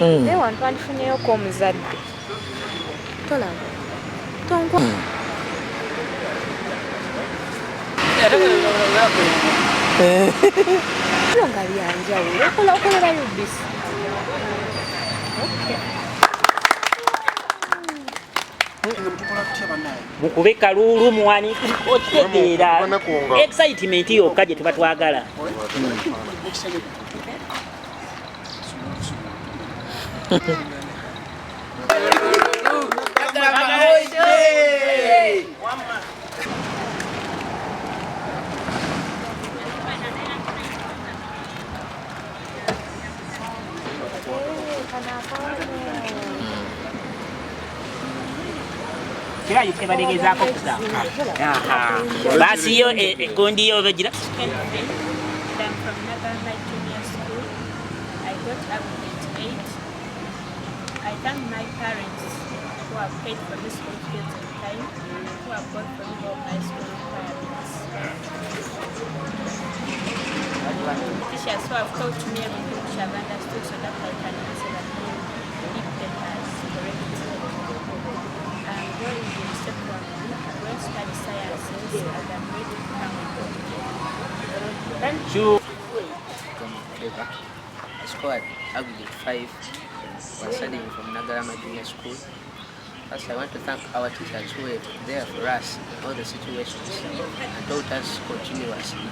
naye wantu andifunyeyo omuzadde tolaba tonkwa nga byanjawulo okolerayo bisi mukube kalulu muwani okitegeera excitement yokka gye tuba twagala. Kira yuke badegezaako kusanga. Basi yo gondi yo bagira. I thank my parents who have paid for this school fees in time, who have gone for me all my school requirements. Teachers who have taught me everything which I've understood so that I can answer that if them as correct. I'm going to the secondary, I'm going to study sciences, and I'm ready to become a doctor. Thank you. I scored aggregate 5 while studying from Nagalama Junior School. First, I want to thank our teachers who were there for us in all the situations and taught us continuously.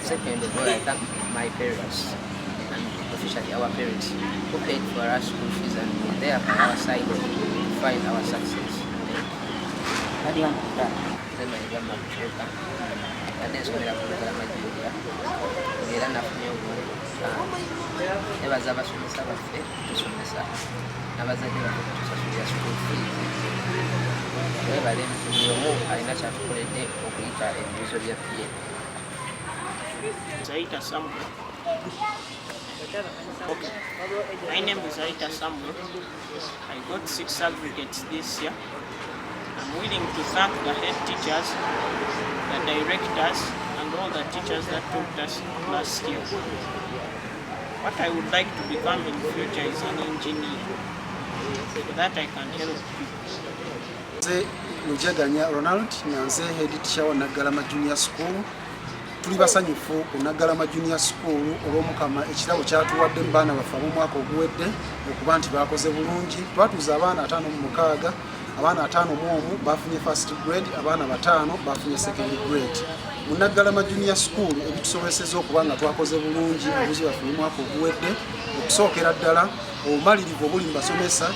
Second of all, I thank my parents and officially our parents who paid for our school fees and were there by our side to find our success. How do you want to start? Then I got my paper. And then so I got Nagalama Junior. We ran up new nebaza abasomesa baffe tusomesa n'abazadde baffe tusasulira school fees. Webale buli omu alina kyatukoledde okuyita ebibuuzo bya PA. Zaita Samuel. Okay. My name is Zaita Samuel. I got 6 aggregates this year. I'm willing to thank the head teachers, the directors, and all the teachers that taught us last year. What I would like to become in the future is an engineer, so that I can help people. Mujaganya Ronald, Nanze, head teacher wa Nagalama Junior School. Tuli basanyufu ku Nagalama Junior School olw'omukama ekirabo kyatuwadde mu baana baffe ab'omwaka oguwedde okuba nti baakoze bulungi. Twatuuza abaana 56, abaana 51 bafunye first grade, abaana 5 bafunye second grade. Mu Nagalama Junior School ebitusobozesezza okuba nga twakoze bulungi obuzi baffe omwaka oguwedde okusookera ddala obumalirivu obuli mu basomesa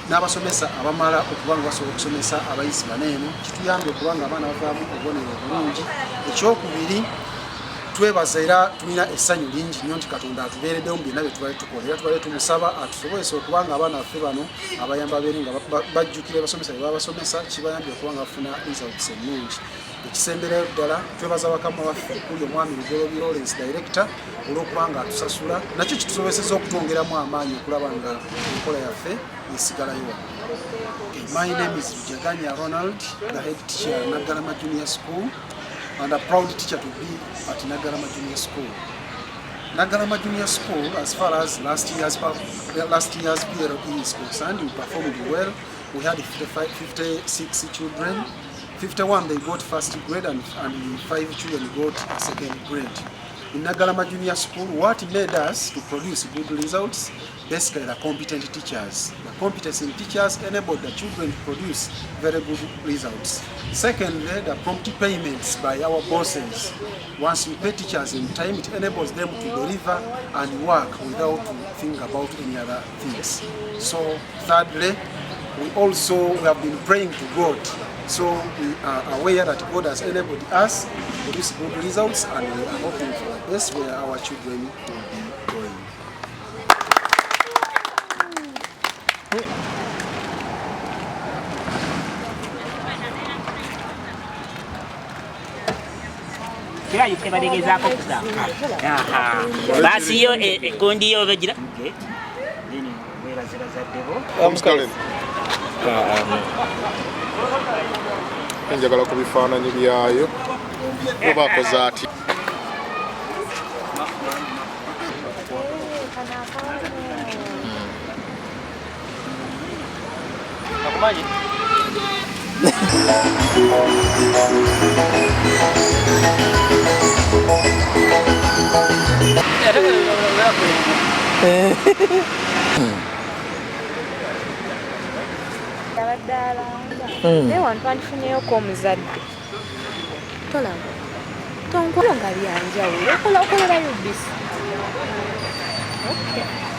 n'abasomesa abamala okuba nga basobola okusomesa abayizi baneeno kituyambye okuba nga abaana bavaamu obubonero obulungi. Ekyokubiri, twebaza era tulina essanyu lingi nnyo nti Katonda atubeereddewo mu byonna bye tubadde tukola era tubadde tumusaba atusobozese okuba nga abaana baffe bano abayamba beeri nga bajjukira abasomesa bye babasomesa kibayambye okuba nga bafuna results ennungi. Ekisemberayo ddala twebaza bakama baffe kuli omwami Lugero Lawrence Director olw'okuba nga atusasula nakyo kitusobozesezza okutwongeramu amaanyi okulaba nga enkola yaffe esigalayo. My name is Mujaganya Ronald, the head teacher at Nagalama Junior School, and a proud teacher to be at Nagalama Junior School. Nagalama Junior School, as far as last year's PLE is concerned, we performed well. We had 56 children. 51 they got first grade and 5 children got second grade. In Nagalama Junior School, what made us to produce good results? Basically, the competent teachers. The competency in teachers enabled the children to produce very good results. Secondly, the prompt payments by our bosses. Once we pay teachers in time, it enables them to deliver and work without thinking about any other things. So, thirdly, we have been praying to God. So we are aware that God has enabled us to produce good results, and we are hoping for the best where our children will be going. Kira yuke badegezaako kusanga. Basi yo gondi yo bagira. I'm Stalin. Njagala ku bifaananyi byayo oba bakoze ati. akumanyi Yabadde alanga naye wantu andifunyeeko omuzadde tolaba tonkwalo nga byanjawulo okolera yubisi. Okay.